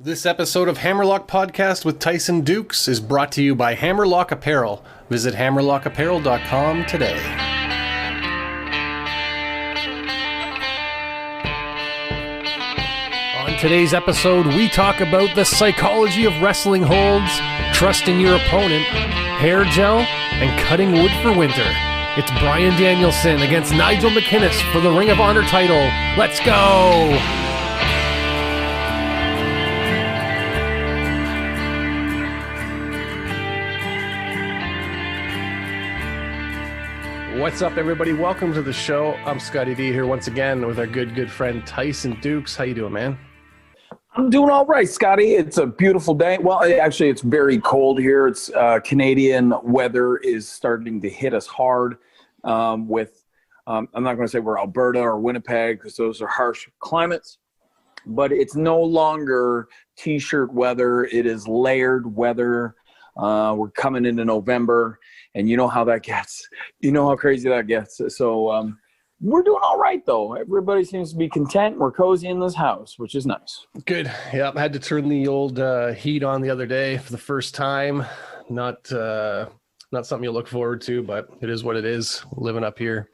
This episode of Hammerlock Podcast with Tyson Dux is brought to you by Hammerlock Apparel. Visit hammerlockapparel.com today. On today's episode, we talk about the psychology of wrestling holds, trusting your opponent, hair gel, and cutting wood for winter. It's Bryan Danielson against Nigel McGuinness for the Ring of Honor title. Let's go! What's up, everybody? Welcome to the show. I'm Scotty D here once again with our good friend Tyson Dux. How you doing, man? I'm doing all right, Scotty. It's a beautiful day. Well, actually, it's very cold here. It's Canadian weather is starting to hit us hard I'm not going to say we're Alberta or Winnipeg because those are harsh climates, but it's no longer T-shirt weather. It is layered weather. We're coming into November, and you know how that gets. You know how crazy that gets. So we're doing all right, though. Everybody seems to be content. We're cozy in this house, which is nice. Good. Yeah, I had to turn the old heat on the other day for the first time. Not something you look forward to, but it is what it is. Living up here.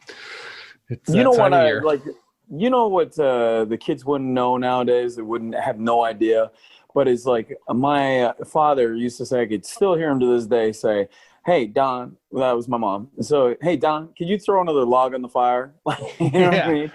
It's you know what I like. You know what the kids wouldn't know nowadays. They wouldn't have no idea. But it's like my father used to say, I could still hear him to this day say, "Hey, Don," that was my mom. So, "Hey, Don, could you throw another log on the fire?" You know what I mean?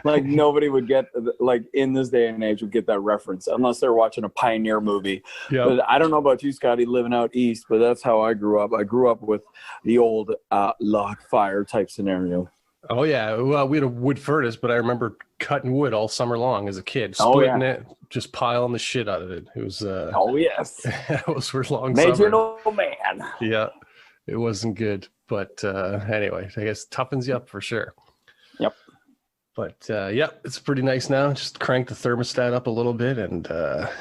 Like nobody would get, like in this day and age, would get that reference unless they're watching a Pioneer movie. Yep. But I don't know about you, Scotty, living out east, but that's how I grew up. I grew up with the old log fire type scenario. Oh, yeah. Well, we had a wood furnace, but I remember cutting wood all summer long as a kid, splitting it, just piling the shit out of it. It was, oh, yes. It was for long Made summer. you an old man. Yeah, it wasn't good. But anyway, I guess toughens you up for sure. Yep. But, yeah, it's pretty nice now. Just crank the thermostat up a little bit and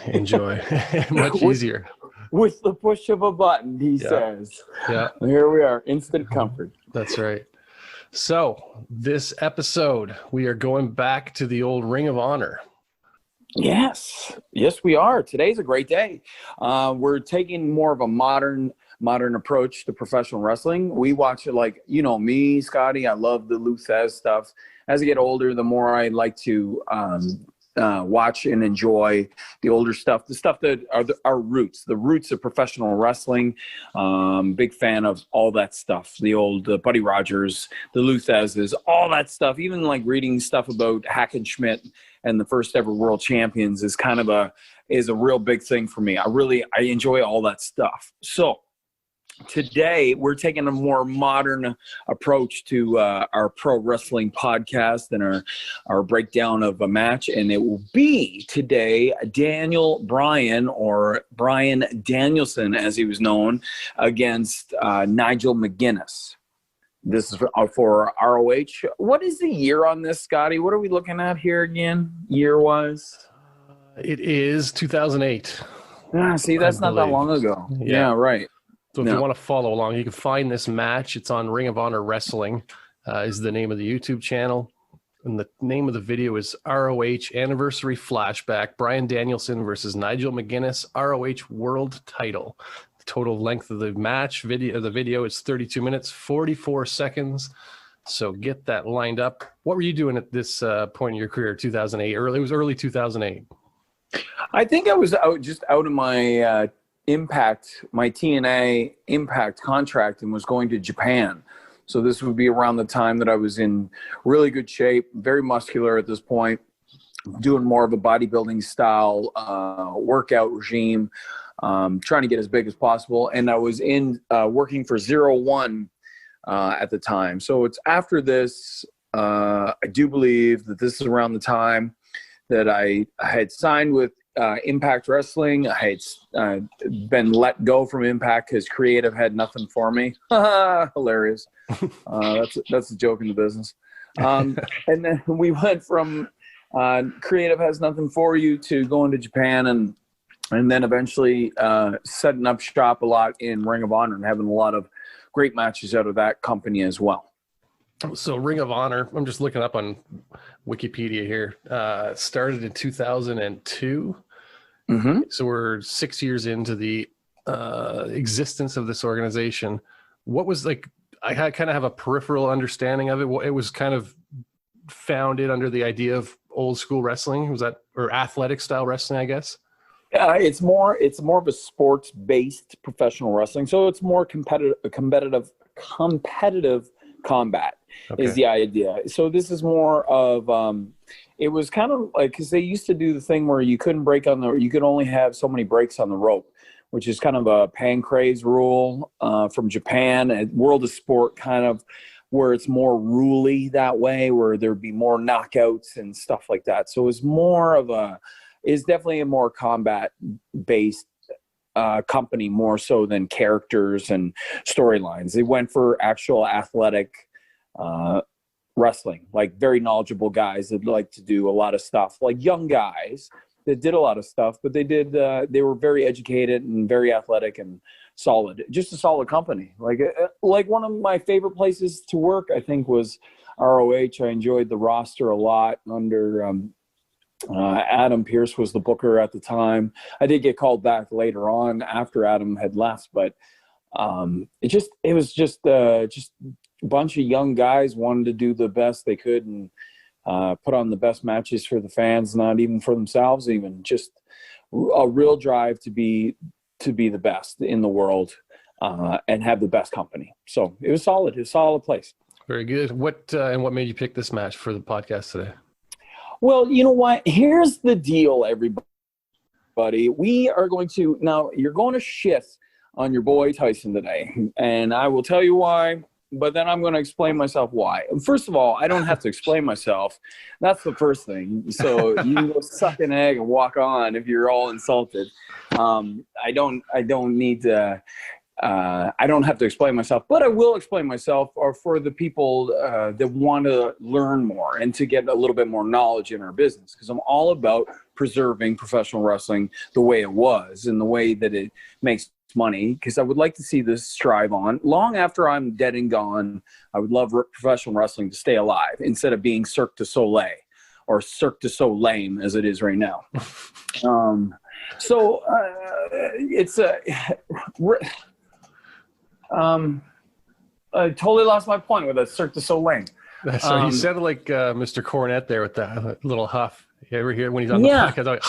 enjoy. Much easier. With the push of a button, he says. Yeah. Here we are. Instant comfort. That's right. So this episode, we are going back to the old Ring of Honor. Yes, we are. Today's a great day. We're taking more of a modern approach to professional wrestling. We watch it like, you know me, Scotty. I love the Lou Thesz stuff. As I get older, the more I like to watch and enjoy the older stuff, the stuff that are our roots, the roots of professional wrestling. Big fan of all that stuff, the old Buddy Rogers, the Lou Theszes, all that stuff. Even like reading stuff about Hackenschmidt and the first ever world champions is kind of a real big thing for me. I enjoy all that stuff. So today, we're taking a more modern approach to our pro wrestling podcast and our breakdown of a match. And it will be today Daniel Bryan, or Bryan Danielson, as he was known, against Nigel McGuinness. This is for ROH. What is the year on this, Scotty? What are we looking at here again, year-wise? It is 2008. See, that's not that long ago. Yeah, right. So if you want to follow along, you can find this match. It's on Ring of Honor Wrestling, is the name of the YouTube channel. And the name of the video is ROH Anniversary Flashback, Bryan Danielson versus Nigel McGuinness, ROH World Title. The total length of the video is 32 minutes, 44 seconds. So get that lined up. What were you doing at this point in your career, 2008? It was early 2008. I think I was out of my my TNA Impact contract, and was going to Japan. So this would be around the time that I was in really good shape, very muscular at this point, doing more of a bodybuilding style workout regime, trying to get as big as possible. And I was working for 01 at the time. So it's after this, I do believe that this is around the time that I had signed with Impact Wrestling. I had been let go from Impact because creative had nothing for me. Hilarious. That's a joke in the business. And then we went from creative has nothing for you to going to Japan, and then eventually setting up shop a lot in Ring of Honor and having a lot of great matches out of that company as well. So Ring of Honor, I'm just looking up on Wikipedia here, started in 2002. Mm-hmm. So we're 6 years into the existence of this organization. What was like, I kind of have a peripheral understanding of it. It was kind of founded under the idea of old school wrestling. Was that, or athletic style wrestling, I guess? It's more of a sports based professional wrestling. So it's more competitive combat is the idea. So this is more of, it was kind of like, cause they used to do the thing where you could only have so many breaks on the rope, which is kind of a pancrase rule from Japan, a World of Sport kind of, where it's more ruly that way, where there'd be more knockouts and stuff like that. So it's definitely a more combat based company, more so than characters and storylines. They went for actual athletic wrestling, like very knowledgeable guys that like to do a lot of stuff, like young guys that did a lot of stuff, but they were very educated and very athletic and solid, just a solid company. Like one of my favorite places to work, I think, was ROH. I enjoyed the roster a lot under Adam Pearce was the booker at the time. I did get called back later on after Adam had left, but it was just a bunch of young guys wanted to do the best they could and put on the best matches for the fans, not even for themselves, even just a real drive to be the best in the world and have the best company. So it was solid. It was a solid place. Very good. What made you pick this match for the podcast today? Well, you know what? Here's the deal, everybody. We are going to, now you're going to shit on your boy Tyson today, and I will tell you why, but then I'm going to explain myself why. First of all, I don't have to explain myself. That's the first thing. So you can go suck an egg and walk on if you're all insulted. I don't need to. I don't have to explain myself, but I will explain myself or for the people that want to learn more and to get a little bit more knowledge in our business, because I'm all about preserving professional wrestling the way it was and the way that it makes money, because I would like to see this strive on long after I'm dead and gone. I would love professional wrestling to stay alive instead of being Cirque du Soleil or Cirque du Soleil as it is right now. It's a... I totally lost my point with that Cirque du Soleil. So you sounded like Mr. Cornette there with that little huff. You ever hear when he's on the podcast? Like,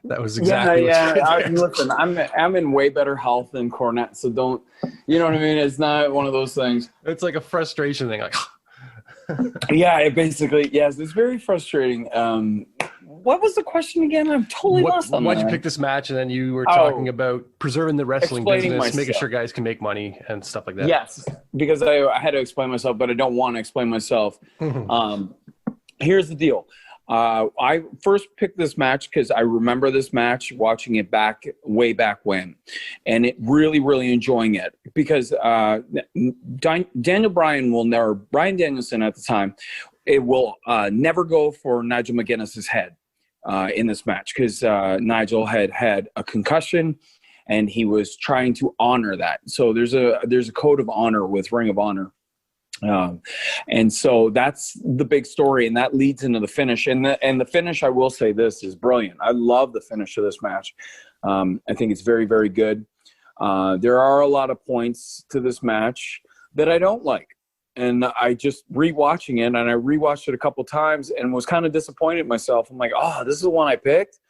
that was exactly what you listen, I'm in way better health than Cornette, so don't, you know what I mean? It's not one of those things. It's like a frustration thing. Like, yes, it's very frustrating. What was the question again? I'm totally lost on that. Why'd you pick this match? And then you were talking about preserving the wrestling business, making sure guys can make money and stuff like that. Yes, because I had to explain myself, but I don't want to explain myself. Here's the deal. I first picked this match because I remember this match, watching it way back when, and it really enjoying it because Daniel Bryan Bryan Danielson at the time, it will never go for Nigel McGuinness's head in this match because Nigel had a concussion and he was trying to honor that. So there's a code of honor with Ring of Honor. And so that's the big story, and that leads into the finish. And the finish, I will say this, is brilliant. I love the finish of this match. I think it's very, very good. There are a lot of points to this match that I don't like. And I just rewatching it, and I rewatched it a couple times and was kind of disappointed in myself. I'm like, oh, this is the one I picked?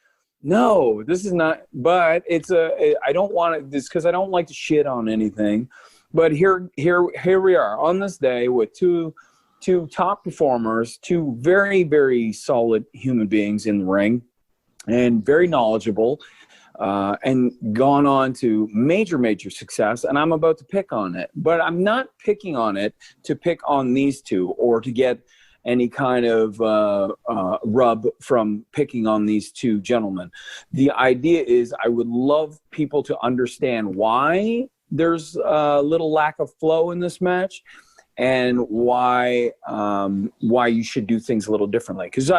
No, this is not. But I don't want it this because I don't like to shit on anything. But here we are on this day with two top performers, two very, very solid human beings in the ring, and very knowledgeable, and gone on to major success. And I'm about to pick on it, but I'm not picking on it to pick on these two or to get any kind of rub from picking on these two gentlemen. The idea is I would love people to understand why there's a little lack of flow in this match and why you should do things a little differently. Because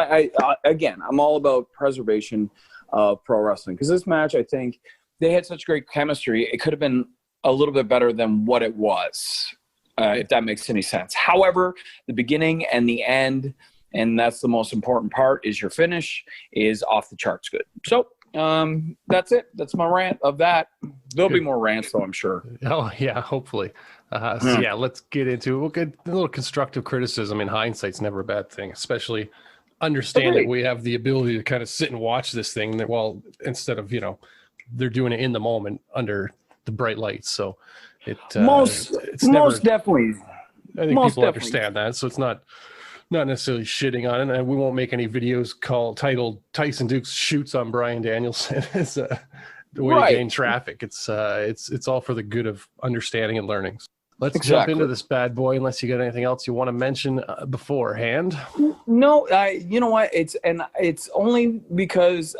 again, I'm all about preservation of pro wrestling. Because this match, I think they had such great chemistry. It could have been a little bit better than what it was, if that makes any sense. However, the beginning and the end, and that's the most important part, is your finish is off the charts good. So That's it. That's my rant of that. There'll Good. be more rants, though, I'm sure. Oh yeah, hopefully. So yeah, let's get into it. We'll get a little constructive criticism. In hindsight's never a bad thing, especially understand that we have the ability to kind of sit and watch this thing that, well, instead of, they're doing it in the moment under the bright lights. So it's most definitely. I think people understand that. So it's not necessarily shitting on it. And we won't make any videos titled Tyson Dux shoots on Bryan Danielson as the way to gain traffic. It's all for the good of understanding and learning. Let's jump into this bad boy, unless you got anything else you want to mention beforehand. No, you know what? It's only because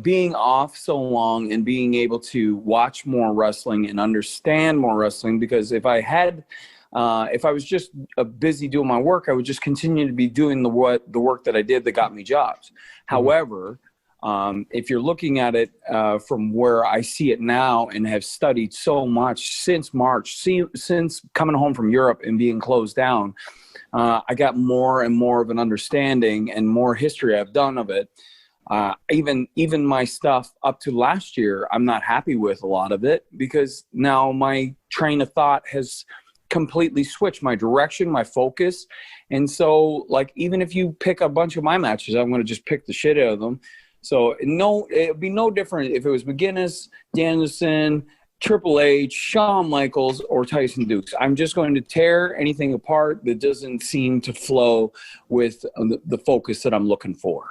being off so long and being able to watch more wrestling and understand more wrestling. Because if I was just busy doing my work, I would just continue to be doing the work that I did that got me jobs. Mm-hmm. However, if you're looking at it from where I see it now and have studied so much since March, since coming home from Europe and being closed down, I got more and more of an understanding and more history I've done of it. Even my stuff up to last year, I'm not happy with a lot of it because now my train of thought has completely switched my direction, my focus. And so, like, even if you pick a bunch of my matches, I'm going to just pick the shit out of them. So it'd be no different if it was McGuinness, Danielson, Triple H, Shawn Michaels, or Tyson Dux. I'm just going to tear anything apart that doesn't seem to flow with the focus that I'm looking for.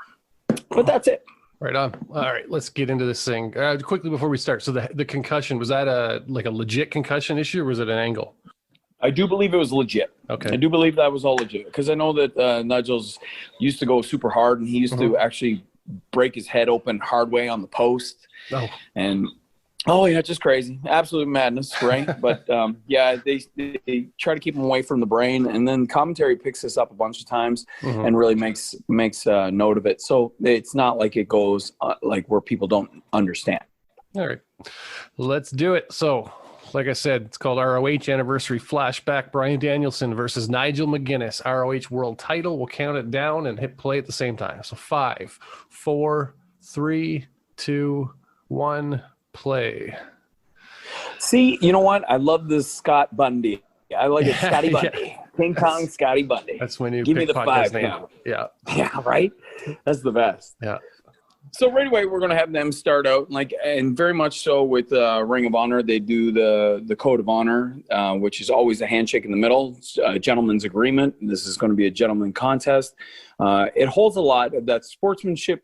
But that's it. Right on. All right, let's get into this thing quickly before we start. So the concussion, was that a legit concussion issue, or was it an angle? I do believe it was legit. Okay. I do believe that was all legit because I know that Nigel's used to go super hard, and he used to actually break his head open hard way on the post. Oh. And yeah, just crazy. Absolute madness, right? But yeah, they try to keep him away from the brain, and then commentary picks this up a bunch of times and really makes note of it. So it's not like it goes like where people don't understand. All right, let's do it. So, like I said, it's called ROH Anniversary Flashback. Bryan Danielson versus Nigel McGuinness. ROH World Title. We'll count it down and hit play at the same time. So 5, 4, 3, 2, 1, play. See, you know what? I love this Scott Bundy. I like it, Scotty Bundy. Yes. King Kong Scotty Bundy. That's when you give me the 5 name. Count. Yeah. Yeah, right? That's the best. Yeah. So right away, we're going to have them start out, and very much so with Ring of Honor. They do the Code of Honor, which is always a handshake in the middle, a gentleman's agreement. This is going to be a gentleman contest. It holds a lot of that sportsmanship.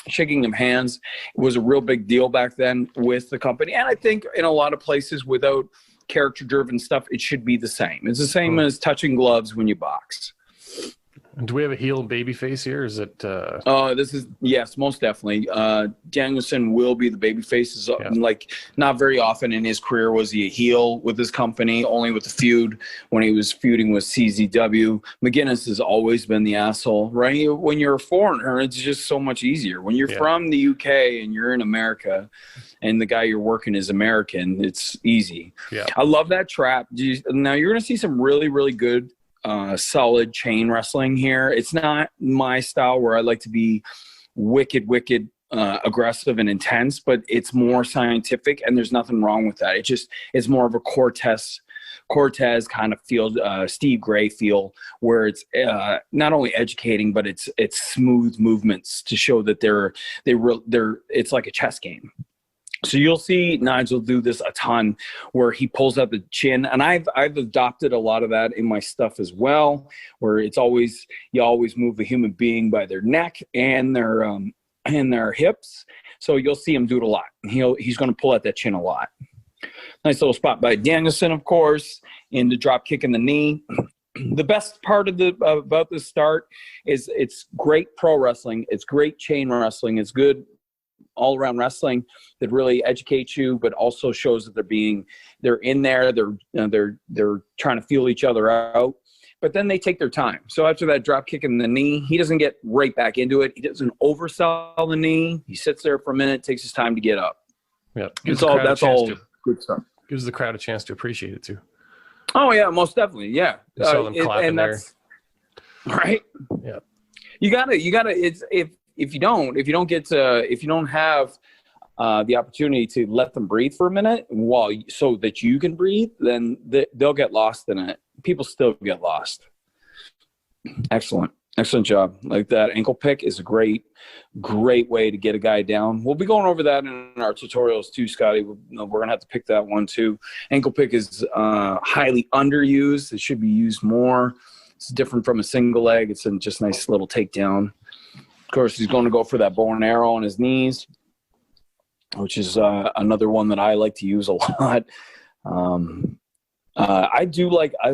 Shaking of hands was a real big deal back then with the company. And I think in a lot of places without character-driven stuff, it should be the same. It's the same as touching gloves when you box. Do we have a heel and baby face here? Is it? Yes, most definitely. Danielson will be the baby face. Like, not very often in his career was he a heel with his company, only with the feud when he was feuding with CZW. McGuinness has always been the asshole, right? When you're a foreigner, it's just so much easier. When you're from the UK and you're in America and the guy you're working is American, it's easy. Yeah. I love that trap. Now you're going to see some really, really good solid chain wrestling here. It's not my style where I like to be wicked aggressive and intense, but it's more scientific, and there's nothing wrong with that. It's more of a Cortez kind of feel, Steve Gray feel, where it's not only educating, but it's smooth movements to show that they're it's like a chess game. So you'll see Nigel do this a ton where he pulls up the chin. And I've adopted a lot of that in my stuff as well, where you always move a human being by their neck and their hips. So you'll see him do it a lot. He's going to pull out that chin a lot. Nice little spot by Danielson, of course, in the drop kick in the knee. The best part about this start is it's great pro wrestling. It's great chain wrestling. It's good all-around wrestling that really educates you, but also shows that they're in there, they're trying to feel each other out, but then they take their time. So after that drop kick in the knee, he doesn't get right back into it. He doesn't oversell the knee. He sits there for a minute, takes his time to get up. Yeah, that's all good stuff. Gives the crowd a chance to appreciate it too. Oh yeah, most definitely. Yeah, saw them clapping there. Right. Yeah, you gotta. It's if you don't have the opportunity to let them breathe for a minute so that you can breathe, then they'll get lost in it. People still get lost. Excellent job. Like that ankle pick is a great way to get a guy down. We'll be going over that in our tutorials too, Scotty. We're going to have to pick that one too. Ankle pick is highly underused. It should be used more. It's different from a single leg. It's just a nice little takedown. Of course, he's going to go for that bow and arrow on his knees, which is another one that I like to use a lot. I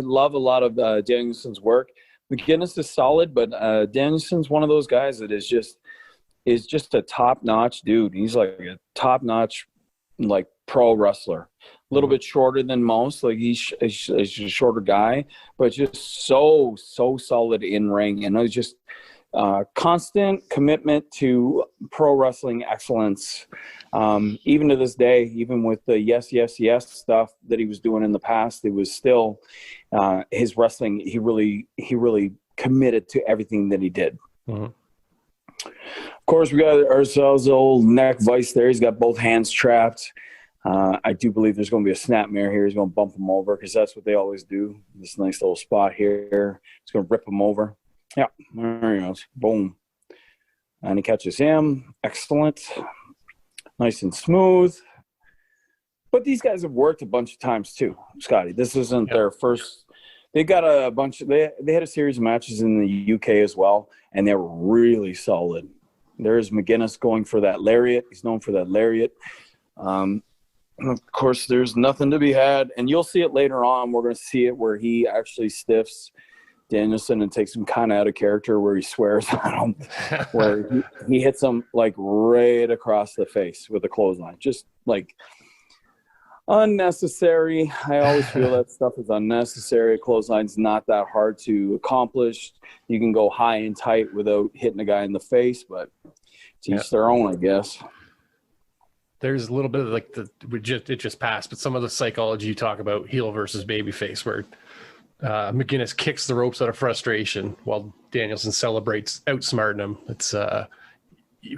love a lot of Danielson's work. McGuinness is solid, but Danielson's one of those guys that is just a top-notch dude. He's like a top-notch, like, pro wrestler. A little bit shorter than most. Like, he's a shorter guy, but just so solid in ring. And it's just constant commitment to pro wrestling excellence. Even to this day, even with the yes stuff that he was doing in the past, it was still his wrestling. He really committed to everything that he did. Mm-hmm. Of course, we got ourselves an old neck vice there. He's got both hands trapped. I do believe there's going to be a snapmare here. He's going to bump him over because that's what they always do. This nice little spot here. He's going to rip him over. Yeah, there he goes. Boom. And he catches him. Excellent. Nice and smooth. But these guys have worked a bunch of times too, Scotty. This isn't their first. They got a bunch. They had a series of matches in the UK as well, and they were really solid. There's McGuinness going for that lariat. He's known for that lariat. Of course, there's nothing to be had, and you'll see it later on. We're going to see it where he actually stiffs Danielson and takes him kind of out of character, where he swears at him, where he hits him like right across the face with a clothesline. Just like unnecessary. I always feel that stuff is unnecessary. A clothesline's not that hard to accomplish. You can go high and tight without hitting a guy in the face, but to each their own, I guess. There's a little bit of like it just passed, but some of the psychology you talk about, heel versus babyface, where McGuinness kicks the ropes out of frustration while Danielson celebrates outsmarting him. It's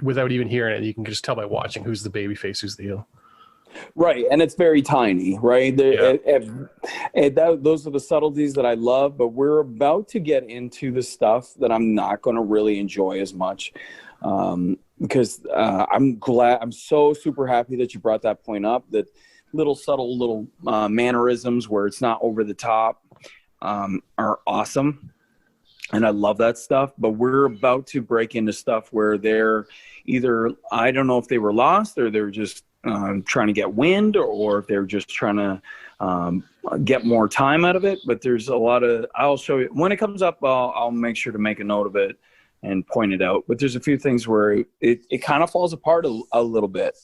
without even hearing it, you can just tell by watching who's the babyface, who's the heel. Right, and it's very tiny, right? Those are the subtleties that I love, but we're about to get into the stuff that I'm not going to really enjoy as much. Because I'm so super happy that you brought that point up, that subtle mannerisms where it's not over the top are awesome. And I love that stuff, but we're about to break into stuff where they're either, I don't know if they were lost or they're just trying to get wind, or if they're just trying to get more time out of it. But there's a lot of, I'll show you when it comes up. I'll make sure to make a note of it and point it out. But there's a few things where it kind of falls apart a little bit.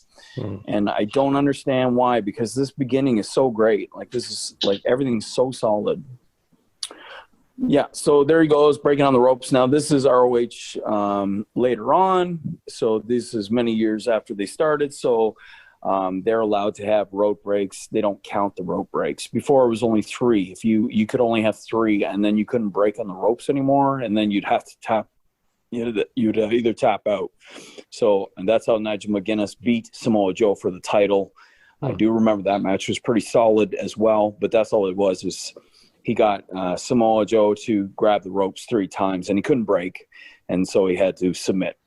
And I don't understand why, because this beginning is so great. Like, this is like, everything's so solid. Yeah, so there he goes, breaking on the ropes. Now, this is ROH later on. So this is many years after they started. So they're allowed to have rope breaks. They don't count the rope breaks. Before, it was only 3. If you could only have 3, and then you couldn't break on the ropes anymore, and then you'd have to tap. You'd either tap out. So, and that's how Nigel McGuinness beat Samoa Joe for the title. I do remember that match was pretty solid as well, but that's all it was he got Samoa Joe to grab the ropes 3 times, and he couldn't break, and so he had to submit.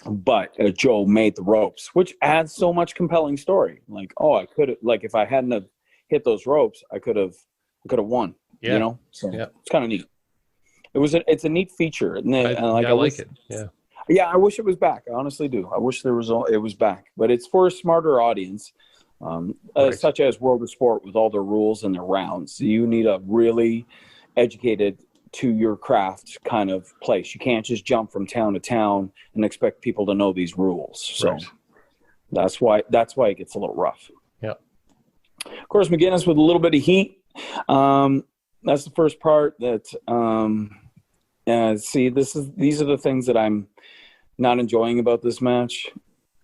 But Joe made the ropes, which adds so much compelling story. Like, I could have, like, if I hadn't have hit those ropes, I could have won. Yeah. You know, so it's kind of neat. It's a neat feature, and I like it. Yeah, I wish it was back. I honestly do. I wish it was back, but it's for a smarter audience, such as World of Sport, with all their rules and their rounds. You need a really educated, to your craft kind of place. You can't just jump from town to town and expect people to know these rules. So that's why it gets a little rough. Yeah. Of course, McGuinness with a little bit of heat. That's the first part that. These are the things that I'm not enjoying about this match.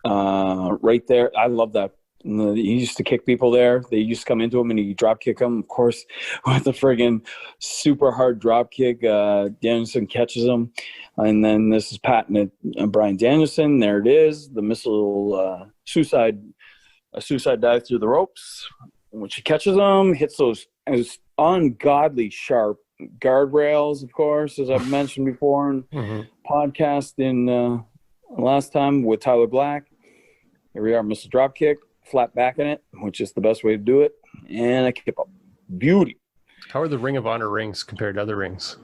Right there, I love that He used to kick people there. They used to come into him and he drop kick them. Of course, with a friggin' super hard drop kick, Danielson catches him. And then this is patented Bryan Danielson. There it is, the missile suicide dive through the ropes. When she catches him, hits those ungodly sharp guardrails, of course, as I've mentioned before in podcast in last time with Tyler Black. Here we are, missile drop kick, flat back in it, which is the best way to do it, and a kick up. Beauty. How are the Ring of Honor rings compared to other rings?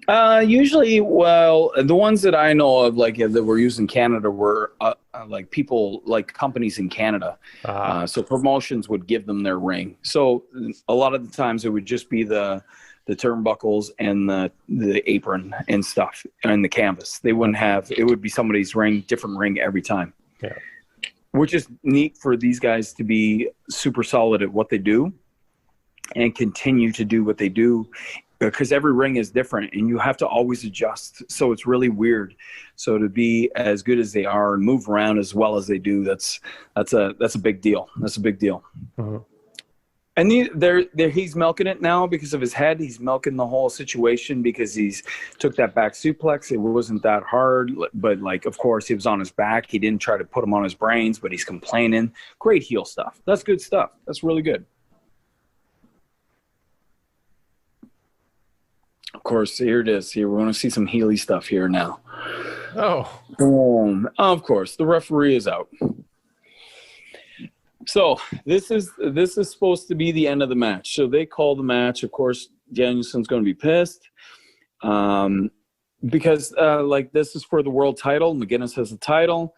Usually, well, the ones that I know of, like that were used in Canada, were like people, like companies in Canada. So promotions would give them their ring. So a lot of the times it would just be the turnbuckles and the apron and stuff and the canvas. They wouldn't have. It would be somebody's ring, different ring every time. Yeah. Which is neat for these guys to be super solid at what they do and continue to do what they do, because every ring is different and you have to always adjust. So it's really weird. So to be as good as they are and move around as well as they do, that's a big deal. That's a big deal. Mm-hmm. And he's milking it now because of his head. He's milking the whole situation because he's took that back suplex. It wasn't that hard, but like, of course, he was on his back. He didn't try to put him on his brains, but he's complaining. Great heel stuff. That's good stuff. That's really good. Of course, here it is. Here, we're going to see some Healy stuff here now. Oh. Boom. Of course, the referee is out. So this is supposed to be the end of the match. So they call the match. Of course, Danielson's going to be pissed because like this is for the world title. McGuinness has the title.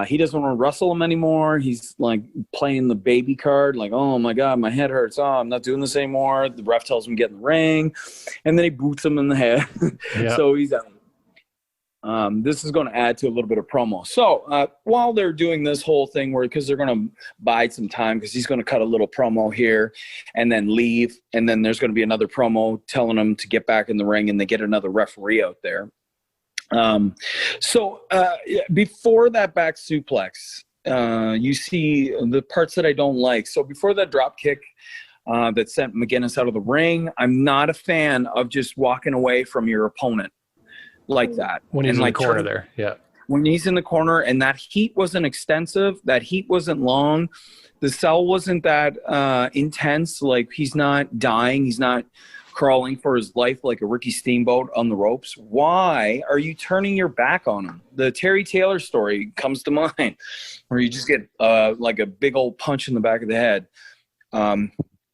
He doesn't want to wrestle him anymore. He's like playing the baby card, like, oh my God, my head hurts. Oh, I'm not doing this anymore. The ref tells him to get in the ring, and then he boots him in the head. Yeah. So he's out. This is going to add to a little bit of promo. So while they're doing this whole thing, because they're going to bide some time, because he's going to cut a little promo here and then leave, and then there's going to be another promo telling him to get back in the ring, and they get another referee out there. So before that back suplex, you see the parts that I don't like. So before that drop kick that sent McGuinness out of the ring, I'm not a fan of just walking away from your opponent like that. When he's and in like the corner there, yeah. When he's in the corner and that heat wasn't extensive, that heat wasn't long, the cell wasn't that intense, like he's not dying, he's not crawling for his life like a Ricky Steamboat on the ropes. Why are you turning your back on him? The Terry Taylor story comes to mind, where you just get like a big old punch in the back of the head.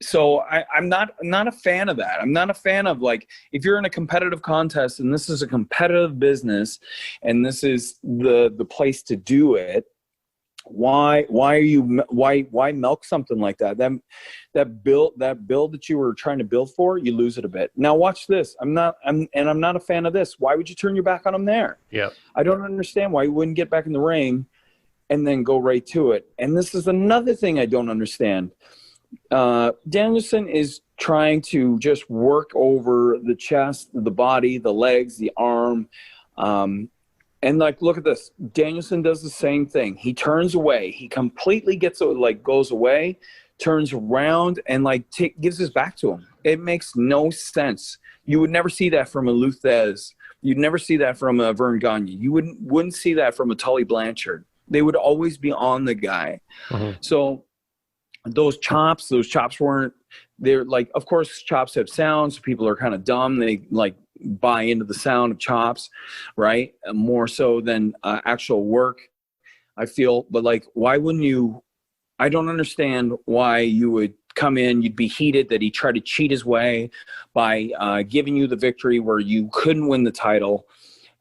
So I'm not a fan of that. I'm not a fan of, like, if you're in a competitive contest and this is a competitive business and this is the place to do it, why milk something like that? That build that you were trying to build for, you lose it a bit. Now watch this. I'm not a fan of this. Why would you turn your back on him there? Yeah. I don't understand why you wouldn't get back in the ring and then go right to it. And this is another thing I don't understand. Danielson is trying to just work over the chest, the body, the legs, the arm. And like, look at this. Danielson does the same thing. He turns away. He completely goes away, turns around, and like gives his back to him. It makes no sense. You would never see that from a Luthez. You'd never see that from a Vern Gagne. You wouldn't see that from a Tully Blanchard. They would always be on the guy. Mm-hmm. So those chops weren't, they're like, of course chops have sounds. People are kind of dumb. They like buy into the sound of chops, right? More so than actual work, I feel. But like, why wouldn't you? I don't understand why you would come in. You'd be heated that he tried to cheat his way by giving you the victory where you couldn't win the title,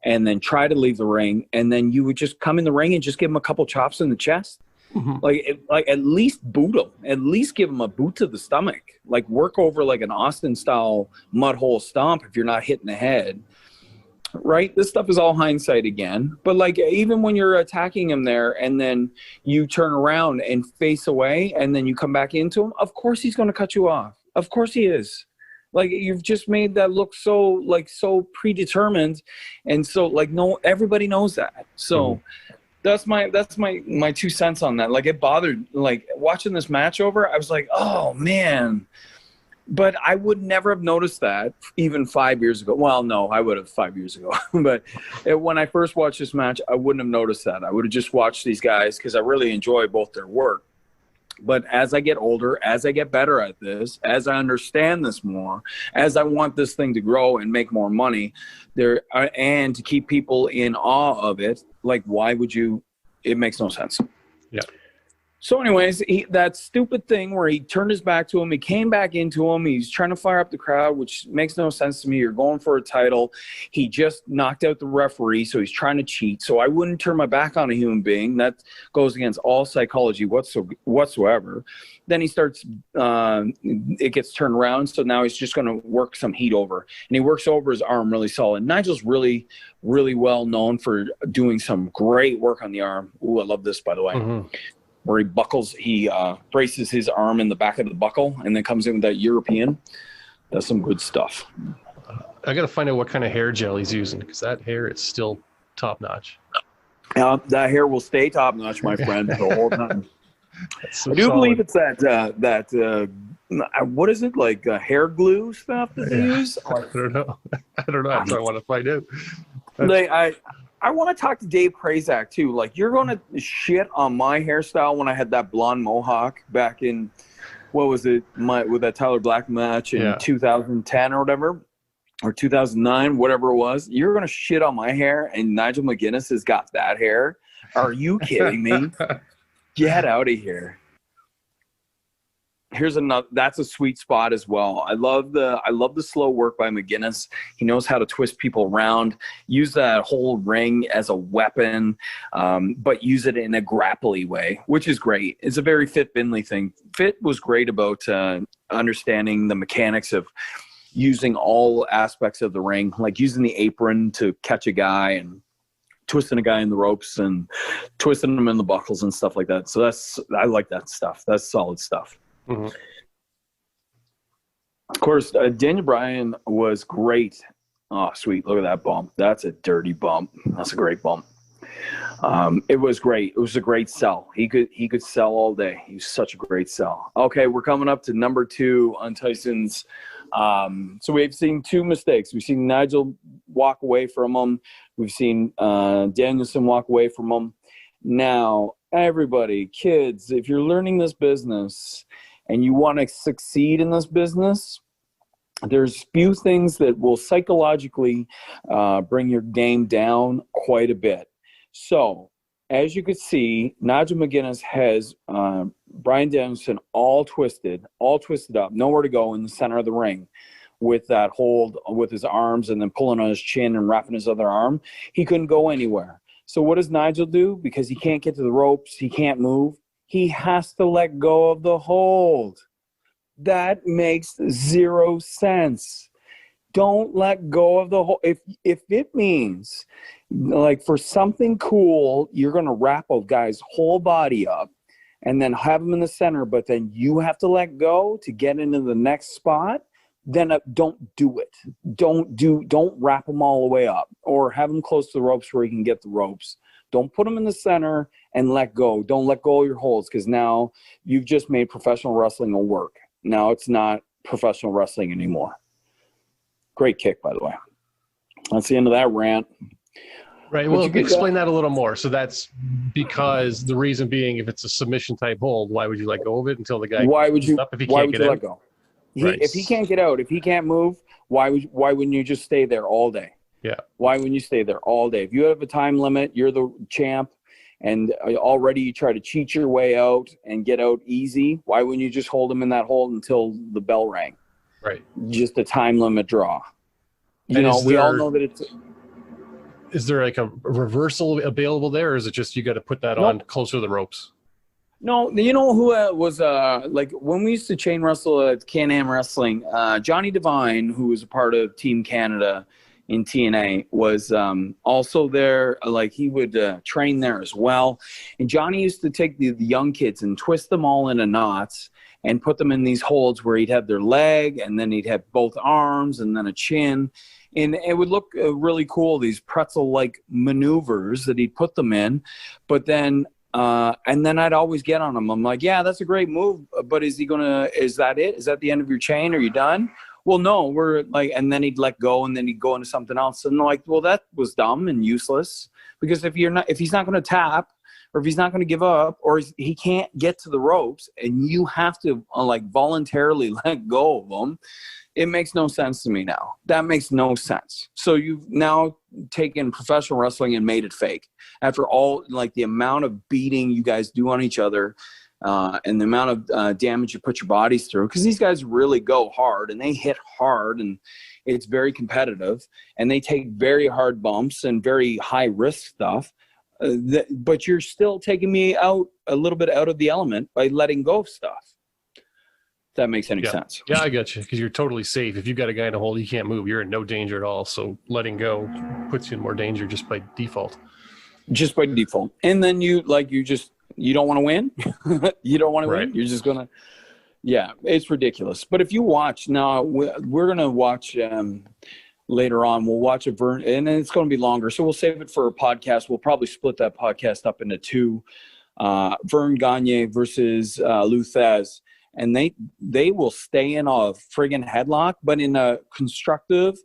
and then try to leave the ring, and then you would just come in the ring and just give him a couple chops in the chest. Mm-hmm. Like at least boot him. At least give him a boot to the stomach. Like work over like an Austin style mud hole stomp if you're not hitting the head. Right? This stuff is all hindsight again. But like even when you're attacking him there and then you turn around and face away and then you come back into him, of course he's going to cut you off. Of course he is. Like you've just made that look so predetermined, and so like no, everybody knows that. So. Mm-hmm. That's my 2 cents on that. Like, it bothered, like, watching this match over, I was like, oh man. But I would never have noticed that even 5 years ago. Well, no, I would have 5 years ago. But when I first watched this match, I wouldn't have noticed that. I would have just watched these guys because I really enjoy both their work. But as I get older, as I get better at this, as I understand this more, as I want this thing to grow and make more money, and to keep people in awe of it, like, why would you? It makes no sense. Yeah. So anyways, that stupid thing where he turned his back to him, he came back into him, he's trying to fire up the crowd, which makes no sense to me. You're going for a title. He just knocked out the referee, so he's trying to cheat. So I wouldn't turn my back on a human being. That goes against all psychology whatsoever. Then he starts, it gets turned around, so now he's just going to work some heat over. And he works over his arm really solid. Nigel's really, really well known for doing some great work on the arm. Ooh, I love this, by the way. Mm-hmm. Where he braces his arm in the back of the buckle and then comes in with that European. That's some good stuff. I got to find out what kind of hair gel he's using, because that hair is still top notch. That hair will stay top notch, my friend, the whole time. So I do believe it's that what is it, like hair glue stuff that they use? I don't know. That's what I want to find out. I want to talk to Dave Prazak too. Like, you're going to shit on my hairstyle when I had that blonde mohawk back in, what was it, with that Tyler Black match in 2010 or whatever, or 2009, whatever it was. You're going to shit on my hair, and Nigel McGuinness has got that hair. Are you kidding me? Get out of here. Here's another. That's a sweet spot as well. I love the slow work by McGuinness. He knows how to twist people around, use that whole ring as a weapon, but use it in a grapply way, which is great. It's a very Fit Binley thing. Fit was great about understanding the mechanics of using all aspects of the ring, like using the apron to catch a guy and twisting a guy in the ropes and twisting him in the buckles and stuff like that. So I like that stuff. That's solid stuff. Mm-hmm. Of course, Daniel Bryan was great. Oh, sweet. Look at that bump. That's a dirty bump. That's a great bump. It was great. It was a great sell. He could sell all day. He was such a great sell. Okay, we're coming up to number 2 on Tyson's. So we've seen 2 mistakes. We've seen Nigel walk away from him. We've seen Danielson walk away from him. Now, everybody, kids, if you're learning this business and you want to succeed in this business, there's few things that will psychologically bring your game down quite a bit. So, as you could see, Nigel McGuinness has Bryan Danielson all twisted up, nowhere to go in the center of the ring, with that hold with his arms and then pulling on his chin and wrapping his other arm. He couldn't go anywhere. So what does Nigel do? Because he can't get to the ropes, he can't move, he has to let go of the hold. That makes 0 sense. Don't let go of the hold. If it means, like, for something cool, you're going to wrap a guy's whole body up and then have him in the center, but then you have to let go to get into the next spot, then don't do it. Don't wrap him all the way up, or have him close to the ropes where he can get the ropes. Don't put him in the center and let go. Don't let go of your holds, because now you've just made professional wrestling a work. Now it's not professional wrestling anymore. Great kick, by the way. That's the end of that rant. Right. Well, explain that a little more. So that's because the reason being, if it's a submission type hold, why would you let go of it until the guy? Why would you? Up if he why can't would get you out? let go? If he can't get out, if he can't move, why wouldn't you just stay there all day? Yeah. Why wouldn't you stay there all day? If you have a time limit, you're the champ, and already you try to cheat your way out and get out easy, why wouldn't you just hold him in that hold until the bell rang? Right. Just a time limit draw. We all know that it's. Is there like a reversal available there, or is it just you got to put that on closer to the ropes? No, you know who was like when we used to chain wrestle at Can-Am Wrestling, Johnny Devine, who was a part of Team Canada, in TNA was also there. Like he would train there as well. And Johnny used to take the young kids and twist them all into knots and put them in these holds where he'd have their leg and then he'd have both arms and then a chin. And it would look really cool, these pretzel-like maneuvers that he'd put them in. But then and then I'd always get on him. I'm like, yeah, that's a great move, but is that it? Is that the end of your chain? Are you done? Well, no, we're like, and then he'd let go and then he'd go into something else. And like, well, that was dumb and useless, because if he's not going to tap, or if he's not going to give up, or he can't get to the ropes and you have to like voluntarily let go of him, it makes no sense to me now. That makes no sense. So you've now taken professional wrestling and made it fake. After all, like the amount of beating you guys do on each other, and the amount of damage you put your bodies through, because these guys really go hard and they hit hard and it's very competitive and they take very hard bumps and very high risk stuff. But you're still taking me out a little bit out of the element by letting go of stuff. If that makes any sense. Yeah, I get you, because you're totally safe. If you've got a guy in a hold, you can't move. You're in no danger at all. So letting go puts you in more danger just by default. Just by default. And then you don't want to win. You don't want to win. You're just going to, yeah, it's ridiculous. But if you watch now, we're going to watch later on. We'll watch a Vern, and it's going to be longer. So we'll save it for a podcast. We'll probably split that podcast up into two. Vern Gagne versus Lou Thesz. And they will stay in a friggin' headlock, but in a constructive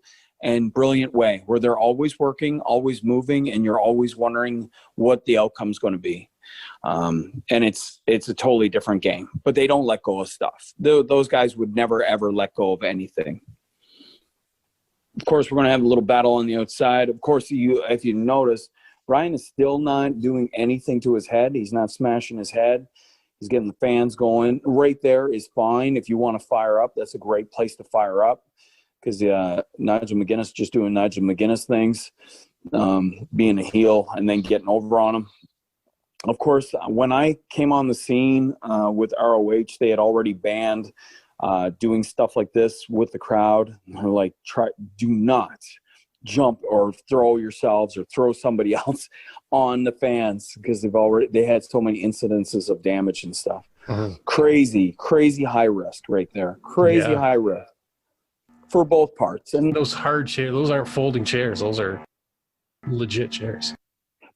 and brilliant way where they're always working, always moving, and you're always wondering what the outcome's going to be. And it's a totally different game, but they don't let go of stuff. Those guys would never, ever let go of anything. Of course, we're going to have a little battle on the outside. Of course, if you notice, Bryan is still not doing anything to his head. He's not smashing his head. He's getting the fans going. Right there is fine. If you want to fire up, that's a great place to fire up, because Nigel McGuinness just doing Nigel McGuinness things, being a heel and then getting over on him. Of course, when I came on the scene with ROH, they had already banned doing stuff like this with the crowd. They're like, do not jump or throw yourselves or throw somebody else on the fans, because they had so many incidences of damage and stuff. Crazy high risk right there. High risk for both parts. And those hard chairs, those aren't folding chairs. Those are legit chairs.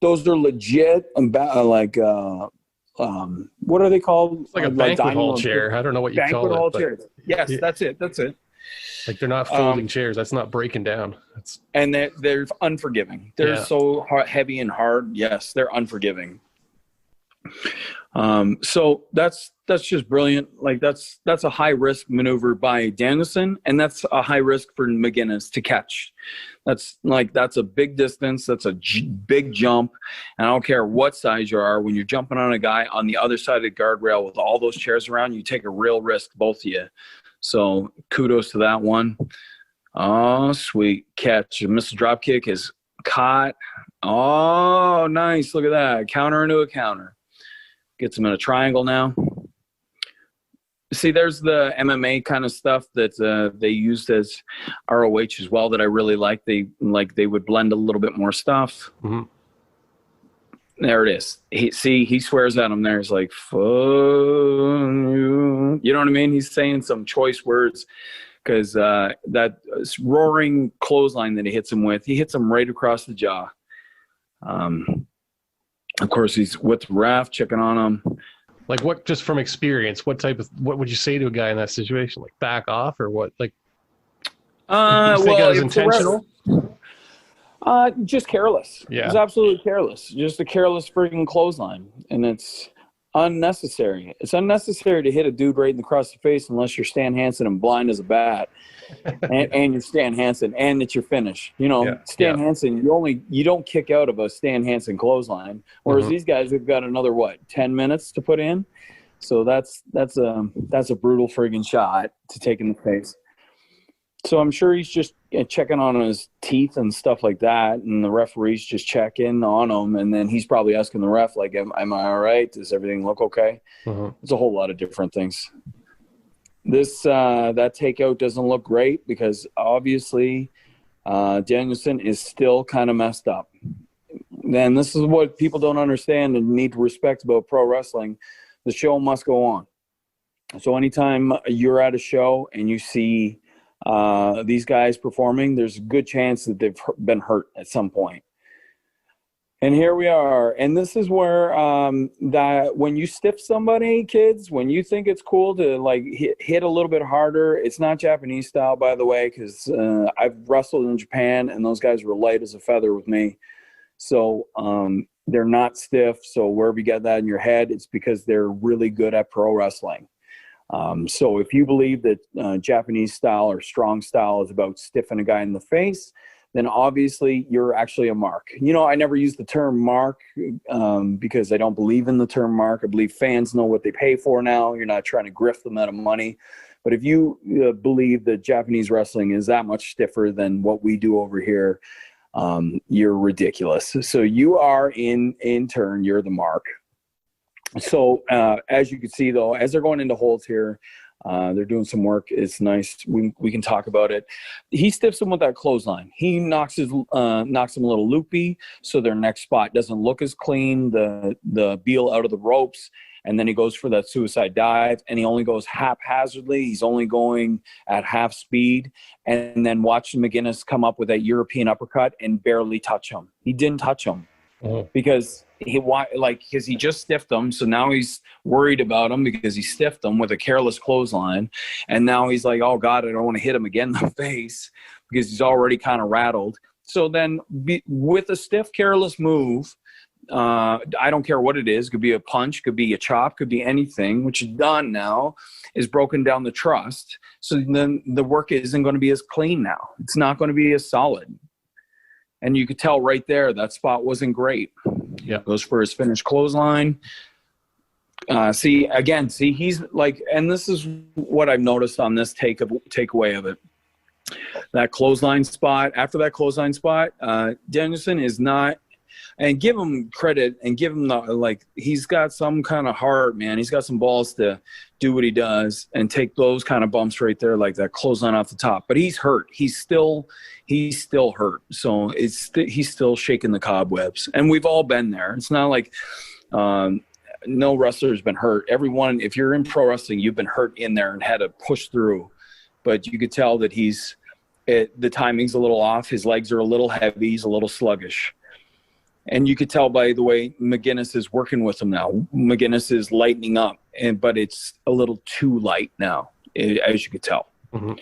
Those are legit, like what are they called? It's like a banquet hall chair. I don't know what you call it. Banquet hall chairs. Yes, that's it. Like they're not folding chairs. That's not breaking down. And they're unforgiving. They're so heavy and hard. Yes, they're unforgiving. So that's just brilliant. Like that's a high risk maneuver by Danielson, and that's a high risk for McGuinness to catch. That's a big distance. That's a big jump. And I don't care what size you are, when you're jumping on a guy on the other side of the guardrail with all those chairs around, you take a real risk, both of you. So kudos to that one. Oh, sweet catch. Mr. Dropkick is caught. Oh, nice. Look at that. Counter into a counter. Gets him in a triangle now. See, there's the MMA kind of stuff that they used as ROH as well that I really like. They would blend a little bit more stuff. Mm-hmm. There it is. He swears at him there. He's like, fuck you. You know what I mean? He's saying some choice words, because that roaring clothesline that he hits him with, he hits him right across the jaw. Of course, he's with the ref checking on him. Like what, just from experience, what would you say to a guy in that situation? Like back off or what? Like, you think it was intentional? Just careless. Yeah. It's absolutely careless. Just a careless freaking clothesline. And it's unnecessary. It's unnecessary to hit a dude right across the face unless you're Stan Hansen and blind as a bat. and you're Stan Hansen and it's your finish. Stan Hansen, you don't kick out of a Stan Hansen clothesline. Whereas these guys have got another 10 minutes to put in. So that's a brutal friggin' shot to take in the face. So I'm sure he's just checking on his teeth and stuff like that, and the referee's just checking on him, and then he's probably asking the ref, like, am I all right? Does everything look okay? It's a whole lot of different things. That takeout doesn't look great because obviously Danielson is still kind of messed up. And this is what people don't understand and need to respect about pro wrestling. The show must go on. So anytime you're at a show and you see these guys performing, there's a good chance that they've been hurt at some point. And here we are. And this is where that when you stiff somebody, kids, when you think it's cool to like hit a little bit harder, it's not Japanese style, by the way, because I've wrestled in Japan and those guys were light as a feather with me. So they're not stiff. So wherever you get that in your head, it's because they're really good at pro wrestling. So if you believe that Japanese style or strong style is about stiffing a guy in the face, then obviously you're actually a mark. You know, I never use the term mark because I don't believe in the term mark. I believe fans know what they pay for now. You're not trying to grift them out of money. But if you believe that Japanese wrestling is that much stiffer than what we do over here, you're ridiculous. So you are in turn, you're the mark. So as you can see, though, as they're going into holds here, they're doing some work. It's nice. We can talk about it. He stiffs him with that clothesline. He knocks him a little loopy, so their next spot doesn't look as clean. The Beal out of the ropes, and then he goes for that suicide dive, and he only goes haphazardly. He's only going at half speed, and then watch McGuinness come up with that European uppercut and barely touch him. He didn't touch him. Because he just stiffed him, so now he's worried about him because he stiffed him with a careless clothesline, and now he's like, oh God, I don't want to hit him again in the face because he's already kind of rattled. So then with a stiff, careless move, I don't care what it is, could be a punch, could be a chop, could be anything, which is done now, is broken down the trust. So then the work isn't going to be as clean now. It's not going to be as solid. And you could tell right there that spot wasn't great. Yeah, goes for his finished clothesline. He's like, and this is what I've noticed on this takeaway of it. That clothesline spot, after that clothesline spot, Danielson is not, and give him credit and give him he's got some kind of heart, man. He's got some balls to do what he does and take those kind of bumps right there, like that clothesline off the top. But he's hurt. He's still hurt. So he's still shaking the cobwebs. And we've all been there. It's not like no wrestler's been hurt. Everyone, if you're in pro wrestling, you've been hurt in there and had to push through. But you could tell that the timing's a little off. His legs are a little heavy. He's a little sluggish. And you could tell by the way McGuinness is working with him now. McGuinness is lightening up, but it's a little too light now, as you could tell. Mm-hmm.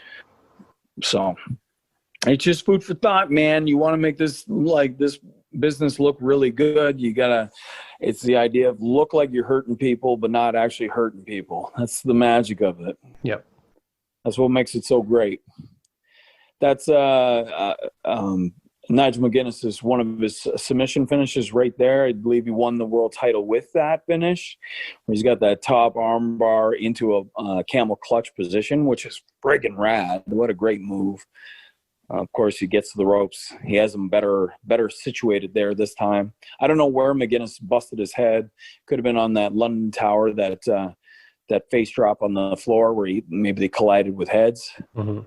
So it's just food for thought, man. You want to make this business look really good. It's the idea of look like you're hurting people, but not actually hurting people. That's the magic of it. Yep. That's what makes it so great. That's Nigel McGuinness is one of his submission finishes right there. I believe he won the world title with that finish, where he's got that top arm bar into a camel clutch position, which is friggin' rad. What a great move. Of course, he gets to the ropes. He has him better situated there this time. I don't know where McGuinness busted his head. Could have been on that London Tower, that face drop on the floor where maybe they collided with heads. Mm-hmm.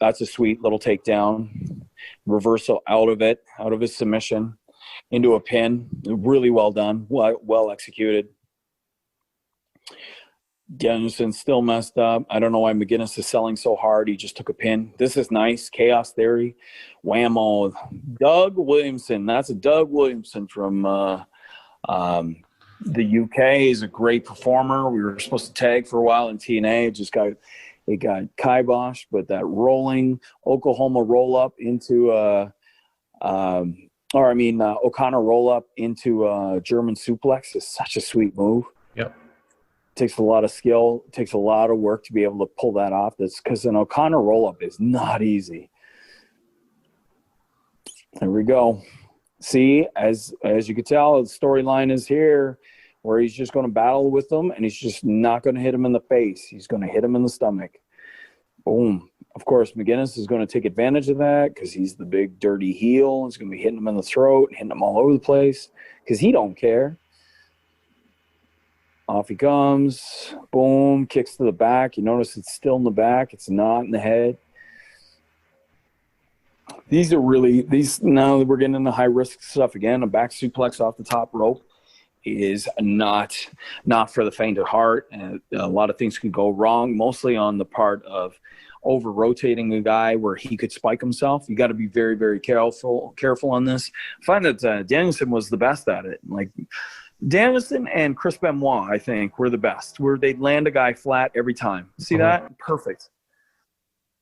That's a sweet little takedown. Reversal out of his submission into a pin. Really well done. Well executed. Danielson still messed up. I don't know why McGuinness is selling so hard. He just took a pin. This is nice. Chaos Theory. Whammo. Doug Williamson. That's a Doug Williamson from the UK. He's a great performer. We were supposed to tag for a while in TNA. It got kiboshed, but that rolling Oklahoma roll-up into O'Connor roll-up into a German suplex is such a sweet move. Yep. Takes a lot of skill, takes a lot of work to be able to pull that off. That's because an O'Connor roll-up is not easy. There we go. See, as you can tell, the storyline is here where he's just going to battle with them, and he's just not going to hit him in the face. He's going to hit him in the stomach. Boom. Of course, McGuinness is going to take advantage of that because he's the big dirty heel. He's going to be hitting him in the throat, hitting him all over the place because he don't care. Off he comes. Boom. Kicks to the back. You notice it's still in the back. It's not in the head. These are really now we're getting into high risk stuff again. A back suplex off the top rope is not for the faint of heart, and a lot of things can go wrong, mostly on the part of over rotating a guy where he could spike himself. You got to be very, very careful on this. I find that Danielson was the best at it. Like Danielson and Chris Benoit, I think, were the best, where they'd land a guy flat every time. See that? Perfect.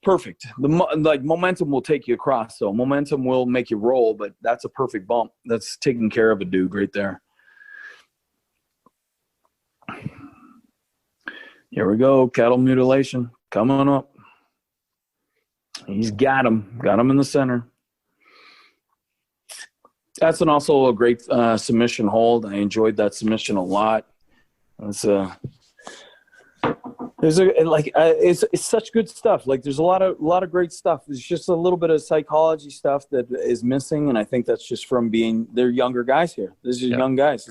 The momentum will take you across, though. Momentum will make you roll, but that's a perfect bump. That's taking care of a dude right there. Here we go. Cattle mutilation. Come on up. He's got him in the center. That's also a great submission hold. I enjoyed that submission a lot. It's such good stuff. Like there's a lot of great stuff. There's just a little bit of psychology stuff that is missing, and I think that's just from they're younger guys here. These are young guys.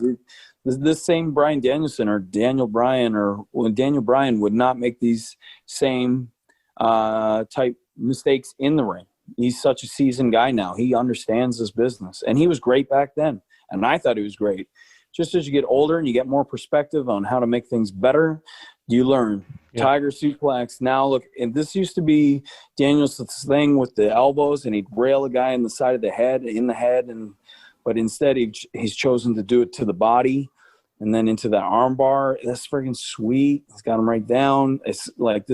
This same Bryan Danielson or Daniel Bryan Daniel Bryan would not make these same type mistakes in the ring. He's such a seasoned guy now. He understands this business, and he was great back then, and I thought he was great. Just as you get older and you get more perspective on how to make things better, you learn. Tiger suplex. Now look, and this used to be Danielson's thing with the elbows, and he'd rail a guy in the side of the head, but instead he's chosen to do it to the body and then into the arm bar. That's freaking sweet. He's got him right down. It's like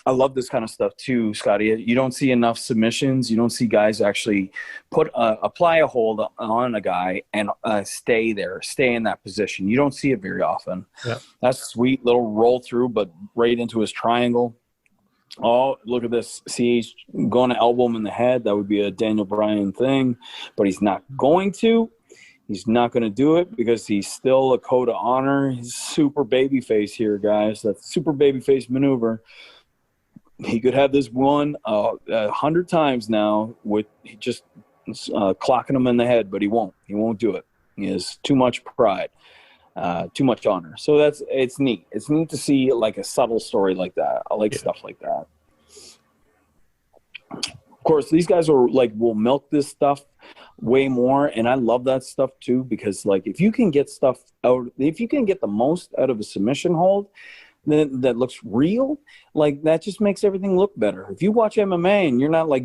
I love this kind of stuff too, Scotty. You don't see enough submissions. You don't see guys actually apply a hold on a guy and stay in that position. You don't see it very often. Yeah. That's sweet little roll through, but right into his triangle. Oh, look at this. See, he's going to elbow him in the head. That would be a Daniel Bryan thing, but he's not going to. He's not going to do it because he's still a code of honor. He's super babyface here, guys. That's super babyface maneuver. He could have this one 100 times now with just clocking him in the head, but he won't. He won't do it. He has too much pride, too much honor. So it's neat. It's neat to see like a subtle story like that. I like stuff like that. Of course, these guys will milk this stuff way more, and I love that stuff too, because like if you can get the most out of a submission hold that looks real, like that just makes everything look better. If you watch MMA and you're not like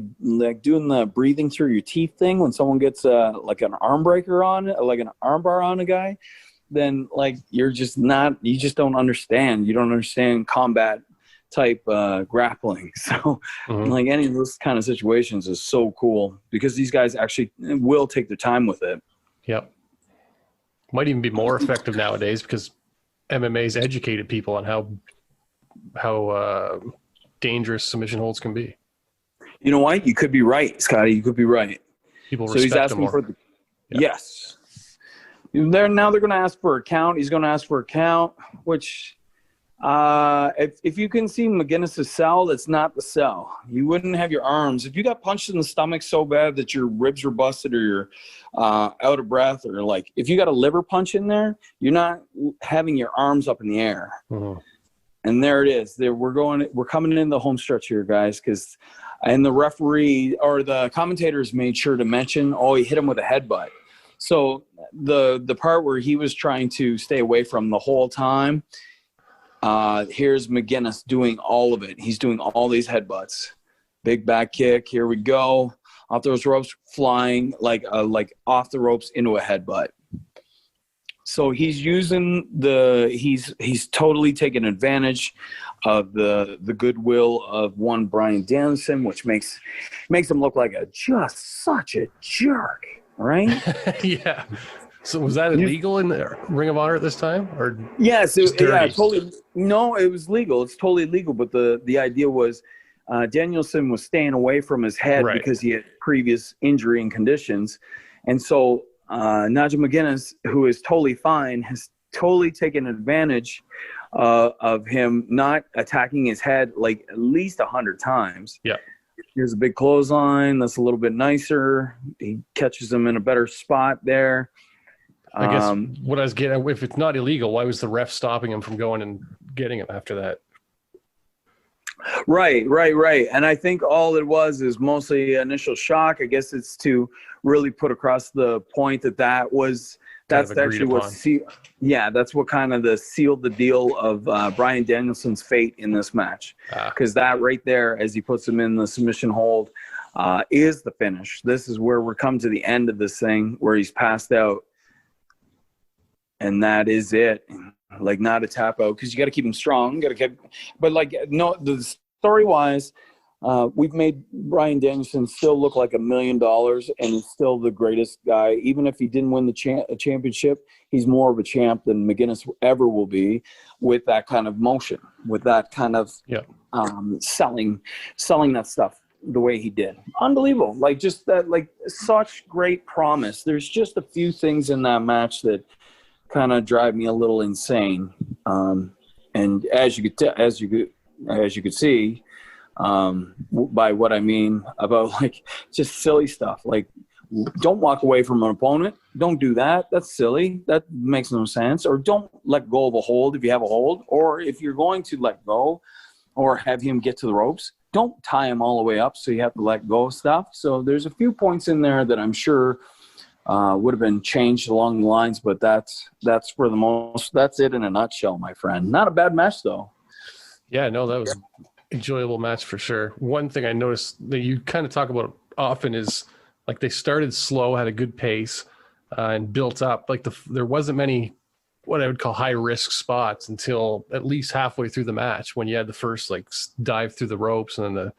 doing the breathing through your teeth thing when someone gets like an arm breaker on, like an arm bar on a guy, then like you just don't understand. You don't understand combat type grappling. So like any of those kind of situations is so cool because these guys actually will take their time with it. Yep. Might even be more effective nowadays because MMA's educated people on how dangerous submission holds can be. You know what? You could be right, Scotty. You could be right. People respect he's asking them more. Yes. They're going to ask for a count. He's going to ask for a count, which if you can see McGuinness's cell, that's not the cell. You wouldn't have your arms. If you got punched in the stomach so bad that your ribs were busted or you're out of breath, or like if you got a liver punch in there, you're not having your arms up in the air. And there it is. We're coming in the home stretch here, guys, and the referee or the commentators made sure to mention, he hit him with a headbutt. So the part where he was trying to stay away from the whole time, here's McGuinness doing all of it. He's doing all these headbutts. Big back kick. Here we go. Off those ropes, flying like off the ropes into a headbutt. So he's he's totally taken advantage of the goodwill of one Bryan Danielson, which makes him look like just such a jerk, right? Yeah. So was that illegal in the Ring of Honor at this time, or yes, totally. No, it was legal. It's totally legal. But the idea was Danielson was staying away from his head because he had previous injury and conditions, and so Nigel McGuinness, who is totally fine, has totally taken advantage of him not attacking his head like at least 100 times. Yeah. Here's a big clothesline. That's a little bit nicer. He catches him in a better spot there. I guess what I was getting, if it's not illegal, why was the ref stopping him from going and getting him after that? Right. And I think all it was is mostly initial shock. I guess it's to really put across the point that Kind of that's agreed actually what upon. that's what kind of sealed the deal of Bryan Danielson's fate in this match, because that right there, as he puts him in the submission hold, is the finish. This is where we're come to the end of this thing, where he's passed out, and that is it. Like, not a tap out, because you got to keep him strong. But like, no, the story wise, we've made Bryan Danielson still look like $1 million, and he's still the greatest guy. Even if he didn't win the championship, he's more of a champ than McGuinness ever will be, with that kind of motion, with that kind of selling that stuff the way he did. Unbelievable. Like, just that, like, such great promise. There's just a few things in that match that kind of drive me a little insane. And as you could see, by what I mean about, like, just silly stuff. Like, don't walk away from an opponent. Don't do that. That's silly. That makes no sense. Or don't let go of a hold if you have a hold. Or if you're going to let go or have him get to the ropes, don't tie him all the way up so you have to let go of stuff. So there's a few points in there that I'm sure would have been changed along the lines, but that's for the most. That's it in a nutshell, my friend. Not a bad match, though. Yeah, no, that was enjoyable match for sure. One thing I noticed that you kind of talk about often is, like, they started slow, had a good pace, and built up. Like, there wasn't many what I would call high risk spots until at least halfway through the match, when you had the first, like, dive through the ropes and then the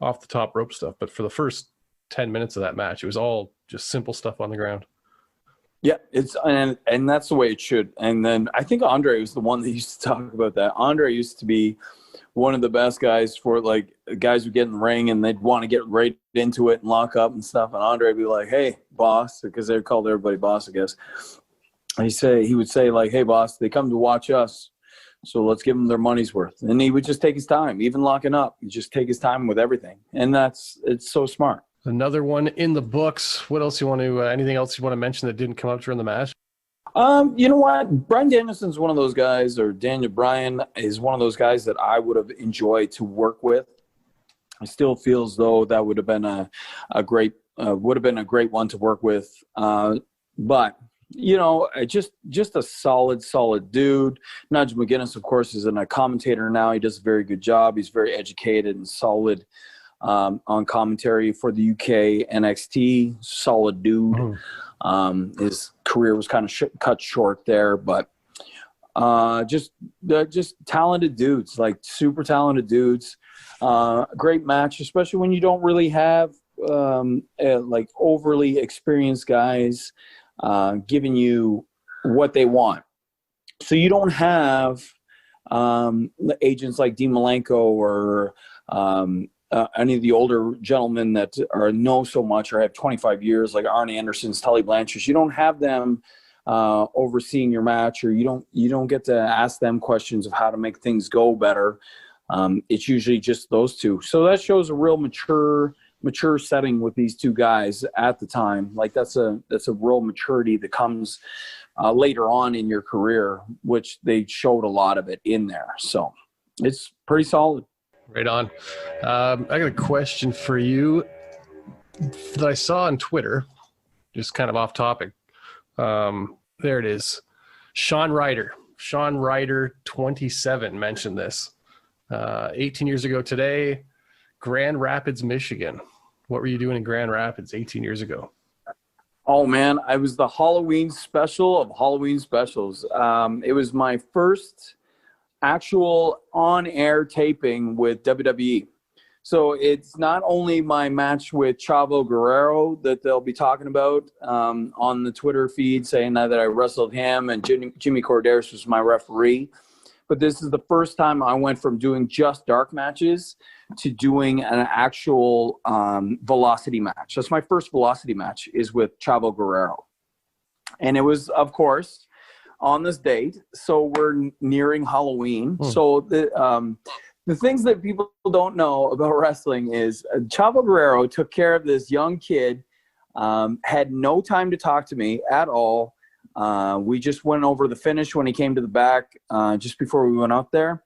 off the top rope stuff. But for the first 10 minutes of that match, it was all just simple stuff on the ground. Yeah, and that's the way it should. And then I think Andre was the one that used to talk about that. Andre used to be one of the best guys for, like, guys who get in the ring and they'd want to get right into it and lock up and stuff. And Andre would be like, "Hey, boss," because they called everybody boss, I guess. He would say, like, "Hey, boss, they come to watch us, so let's give them their money's worth." And he would just take his time, even locking up. He'd just take his time with everything. And it's so smart. Another one in the books. What else you want to, anything else you want to mention that didn't come up during the match? You know what? Bryan Danielson's one of those guys, or Daniel Bryan is one of those guys that I would have enjoyed to work with. I still feel as though that would have been a great one to work with. But, you know, just a solid dude. Nigel McGuinness, of course, is a commentator now. He does a very good job. He's very educated and solid on commentary for the UK NXT. Solid dude. His career was kind of cut short there, but just talented dudes, like super talented dudes. Great match, especially when you don't really have like overly experienced guys giving you what they want. So you don't have agents like Dean Malenko or any of the older gentlemen that know so much or have 25 years, like Arn Anderson's, Tully Blanchard's. You don't have them overseeing your match, or you don't get to ask them questions of how to make things go better. It's usually just those two. So that shows a real mature setting with these two guys at the time. Like, that's a real maturity that comes later on in your career, which they showed a lot of it in there. So it's pretty solid. Right on. I got a question for you that I saw on Twitter, just kind of off topic. There it is. Sean Ryder, 27, mentioned this. 18 years ago today, Grand Rapids, Michigan. What were you doing in Grand Rapids 18 years ago? Oh, man, I was the Halloween special of Halloween specials. It was my first actual on-air taping with WWE. So it's not only my match with Chavo Guerrero that they'll be talking about on the Twitter feed, saying that I wrestled him and Jimmy Corderas was my referee, but this is the first time I went from doing just dark matches to doing an actual velocity match. That's my first velocity match, is with Chavo Guerrero. And it was, of course, on this date, so we're nearing Halloween. So the things that people don't know about wrestling is Chavo Guerrero took care of this young kid, had no time to talk to me at all. We just went over the finish when he came to the back just before we went out there.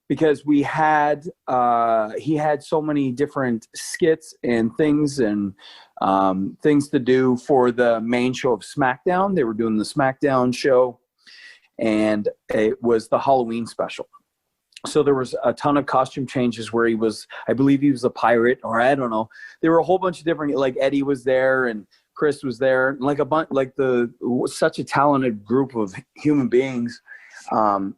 because he had so many different skits and things and things to do for the main show of SmackDown. They were doing the SmackDown show, and it was the Halloween special. So there was a ton of costume changes where I believe he was a pirate, or I don't know. There were a whole bunch of different, like Eddie was there and Chris was there, like such a talented group of human beings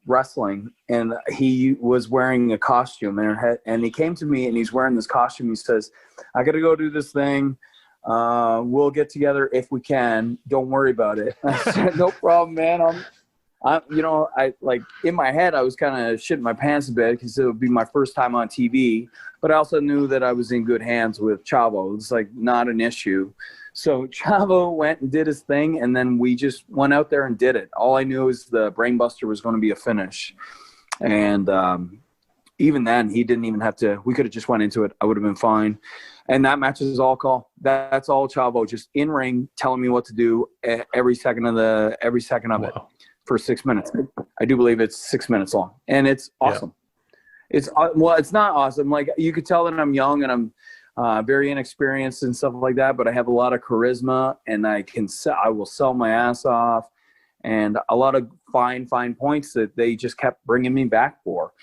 wrestling. And he was wearing a costume, and he came to me and he's wearing this costume. He says, "I got to go do this thing. We'll get together if we can. Don't worry about it." I said, "No problem, man. I like in my head, I was kind of shitting my pants a bit because it would be my first time on TV, but I also knew that I was in good hands with Chavo. It's like not an issue. So Chavo went and did his thing, and then we just went out there and did it. All I knew is the Brainbuster was going to be a finish. And even then, he didn't even have to – we could have just went into it. I would have been fine. And that match is all call. That's all Chavo, just in ring, telling me what to do every second of it. For 6 minutes. I do believe it's 6 minutes long, and it's awesome. Yeah. It's not awesome. Like, you could tell that I'm young and I'm very inexperienced and stuff like that, but I have a lot of charisma, and I will sell my ass off, and a lot of fine points that they just kept bringing me back for.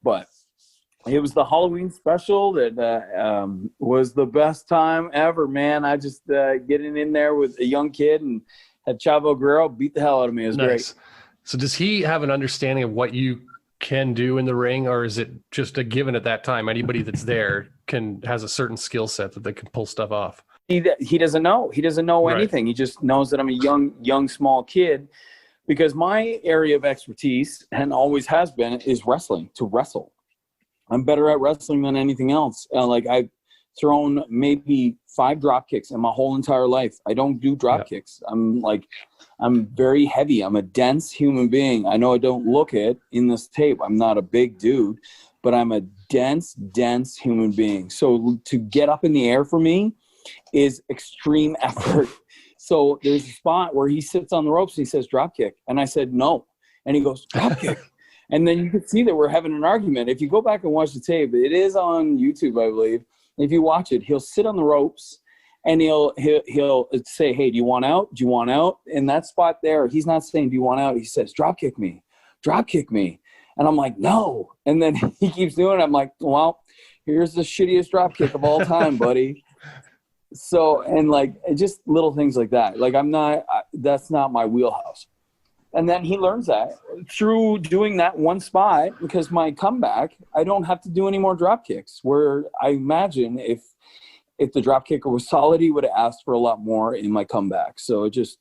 But it was the Halloween special that was the best time ever, man. I just getting in there with a young kid and had Chavo Guerrero beat the hell out of me. It was great. So does he have an understanding of what you can do in the ring, or is it just a given at that time? Anybody that's there has a certain skill set that they can pull stuff off. He doesn't know. He doesn't know anything. He just knows that I'm a young, small kid, because my area of expertise, and always has been, is wrestling, to wrestle. I'm better at wrestling than anything else. I've thrown maybe 5 drop kicks in my whole entire life. I don't do drop kicks. I'm very heavy. I'm a dense human being. I know I don't look it in this tape. I'm not a big dude, but I'm a dense human being. So to get up in the air for me is extreme effort. So there's a spot where he sits on the ropes and he says, "Drop kick." And I said, "No." And he goes, "Drop kick." And then you can see that we're having an argument. If you go back and watch the tape, it is on YouTube, I believe. If you watch it, he'll sit on the ropes and he'll say, "Hey, do you want out? Do you want out?" In that spot there, he's not saying, "Do you want out?" He says, "Drop kick me. Drop kick me." And I'm like, "No." And then he keeps doing it. I'm like, "Well, here's the shittiest drop kick of all time, buddy." So, and just little things like that. That's not my wheelhouse. And then he learns that through doing that one spot, because my comeback, I don't have to do any more drop kicks, where I imagine if the drop kicker was solid, he would have asked for a lot more in my comeback. So it just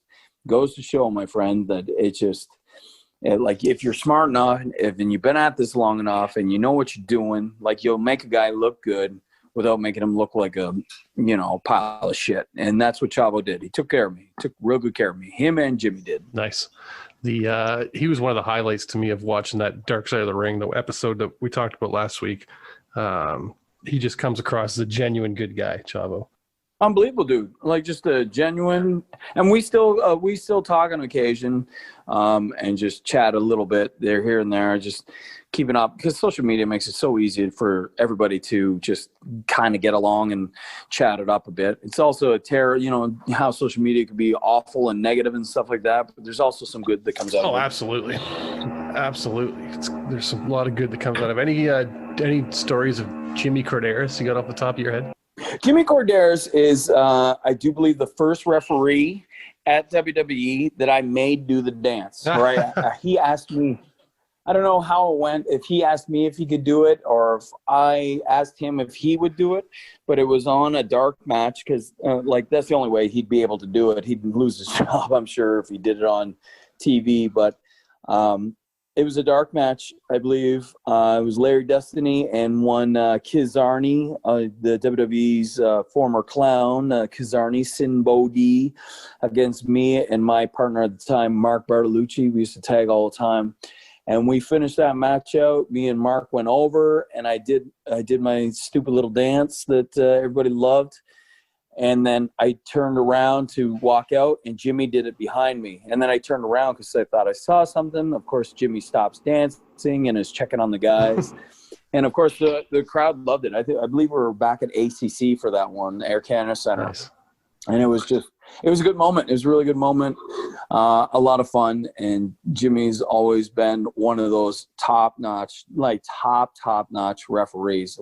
goes to show, my friend, that if you're smart enough, and you've been at this long enough and you know what you're doing, you'll make a guy look good without making him look like a pile of shit. And that's what Chavo did. He took care of me, took real good care of me. Him and Jimmy did. Nice. He was one of the highlights to me of watching that Dark Side of the Ring, the episode that we talked about last week. He just comes across as a genuine good guy, Chavo. Unbelievable dude. Just a genuine, and we still talk on occasion, and just chat a little bit there, here and there, just keeping up, because social media makes it so easy for everybody to just kind of get along and chat it up a bit. It's also a terror, how social media could be awful and negative and stuff like that, but there's also some good that comes out of it. Absolutely. Absolutely. There's a lot of good that comes out of it. Any stories of Jimmy Corderas you got off the top of your head? Jimmy Corderas is, I do believe, the first referee at WWE that I made do the dance. Right? He asked me, I don't know how it went, if he asked me if he could do it or if I asked him if he would do it, but it was on a dark match, because that's the only way he'd be able to do it. He'd lose his job, I'm sure, if he did it on TV, but it was a dark match, I believe. It was Larry Destiny and one Kizarny, the WWE's former clown, Kizarny, Sin Bodhi, against me and my partner at the time, Mark Bartolucci. We used to tag all the time. And we finished that match out. Me and Mark went over, and I did my stupid little dance that everybody loved. And then I turned around to walk out, and Jimmy did it behind me. And then I turned around because I thought I saw something. Of course, Jimmy stops dancing and is checking on the guys. And, of course, the crowd loved it. I believe we were back at ACC for that one, Air Canada Center. Nice. And it was a good moment. It was a really good moment, a lot of fun. And Jimmy's always been one of those top-notch referees.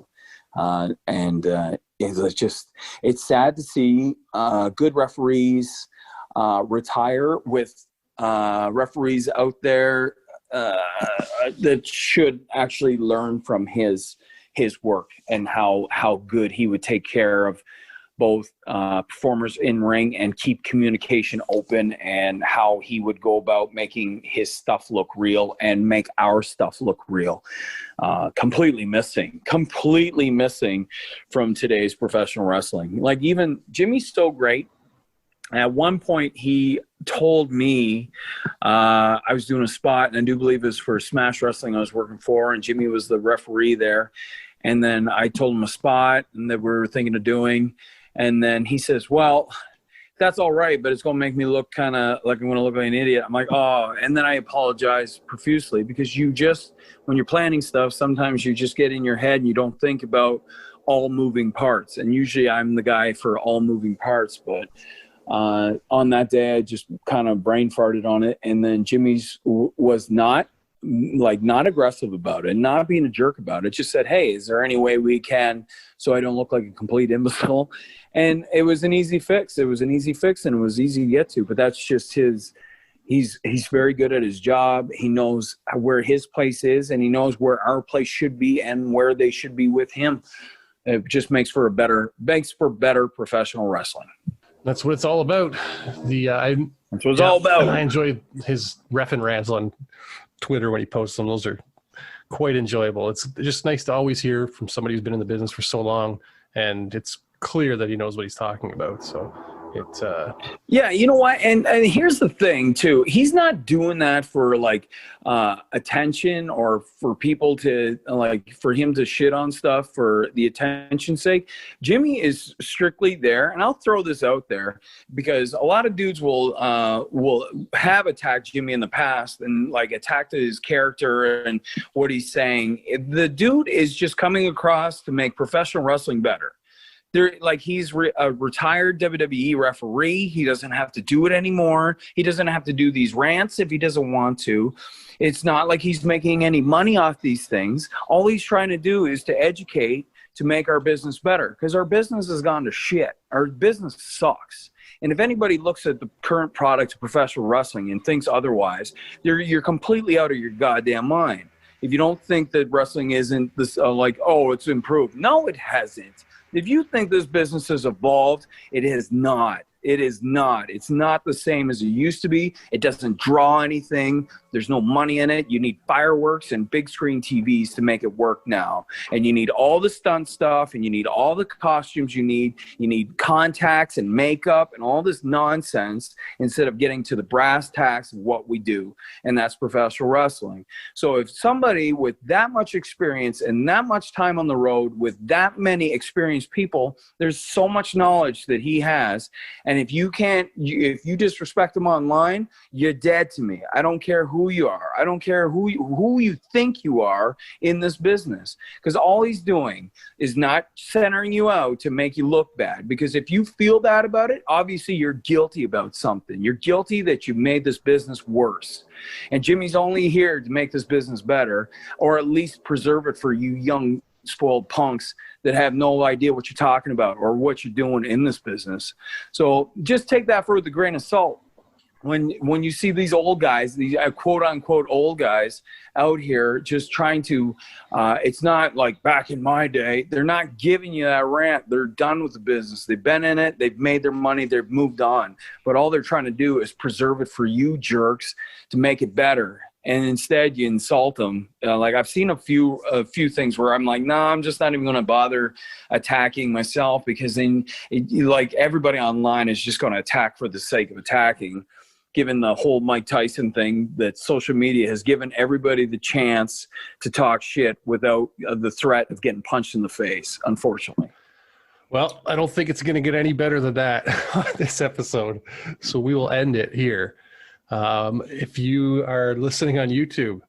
It's sad to see good referees retire with referees out there that should actually learn from his work and how good he would take care of both performers in ring and keep communication open, and how he would go about making his stuff look real and make our stuff look real. Completely missing from today's professional wrestling. Like, even Jimmy's so great. At one point, he told me I was doing a spot, and I do believe it was for Smash Wrestling I was working for, and Jimmy was the referee there. And then I told him a spot and that we were thinking of doing. And then he says, well, that's all right, but it's going to make me look kind of like I'm going to look like an idiot. I'm like, oh, and then I apologize profusely, because when you're planning stuff, sometimes you just get in your head and you don't think about all moving parts. And usually I'm the guy for all moving parts, but on that day, I just kind of brain farted on it. And then Jimmy's was not aggressive about it, not being a jerk about it. Just said, hey, is there any way we can, so I don't look like a complete imbecile? And it was an easy fix. And it was easy to get to, but that's just he's very good at his job. He knows where his place is, and he knows where our place should be and where they should be with him. It just makes for better professional wrestling. That's what it's all about. That's what it's all about. I enjoy his ref and rants on Twitter when he posts them. Those are quite enjoyable. It's just nice to always hear from somebody who's been in the business for so long, and it's clear that he knows what he's talking about. So it's yeah, you know what? And here's the thing too. He's not doing that for attention, or for people to for him to shit on stuff for the attention's sake. Jimmy is strictly there, and I'll throw this out there because a lot of dudes will have attacked Jimmy in the past and attacked his character and what he's saying. The dude is just coming across to make professional wrestling better. He's a retired WWE referee. He doesn't have to do it anymore. He doesn't have to do these rants if he doesn't want to. It's not like he's making any money off these things. All he's trying to do is to educate, to make our business better, because our business has gone to shit. Our business sucks. And if anybody looks at the current product of professional wrestling and thinks otherwise, you're completely out of your goddamn mind. If you don't think that wrestling isn't this it's improved. No, it hasn't. If you think this business has evolved, it has not. It is not. It's not the same as it used to be. It doesn't draw anything. There's no money in it. You need fireworks and big screen TVs to make it work now. And you need all the stunt stuff, and you need all the costumes you need. You need contacts and makeup and all this nonsense instead of getting to the brass tacks of what we do. And that's professional wrestling. So if somebody with that much experience and that much time on the road with that many experienced people, there's so much knowledge that he has. And if you disrespect him online, you're dead to me. I don't care who you are. I don't care who you think you are in this business, because all he's doing is not centering you out to make you look bad. Because if you feel bad about it, obviously you're guilty about something. You're guilty that you made this business worse. And Jimmy's only here to make this business better, or at least preserve it for you young spoiled punks that have no idea what you're talking about or what you're doing in this business. So just take that with a grain of salt. When you see these old guys, these quote unquote old guys out here just trying to, it's not like back in my day. They're not giving you that rant. They're done with the business. They've been in it. They've made their money. They've moved on. But all they're trying to do is preserve it for you jerks to make it better. And instead you insult them. I've seen a few things where I'm like, nah, I'm just not even going to bother attacking myself, because then everybody online is just going to attack for the sake of attacking, given the whole Mike Tyson thing, that social media has given everybody the chance to talk shit without the threat of getting punched in the face, unfortunately. Well, I don't think it's going to get any better than that on this episode. So we will end it here. If you are listening on YouTube,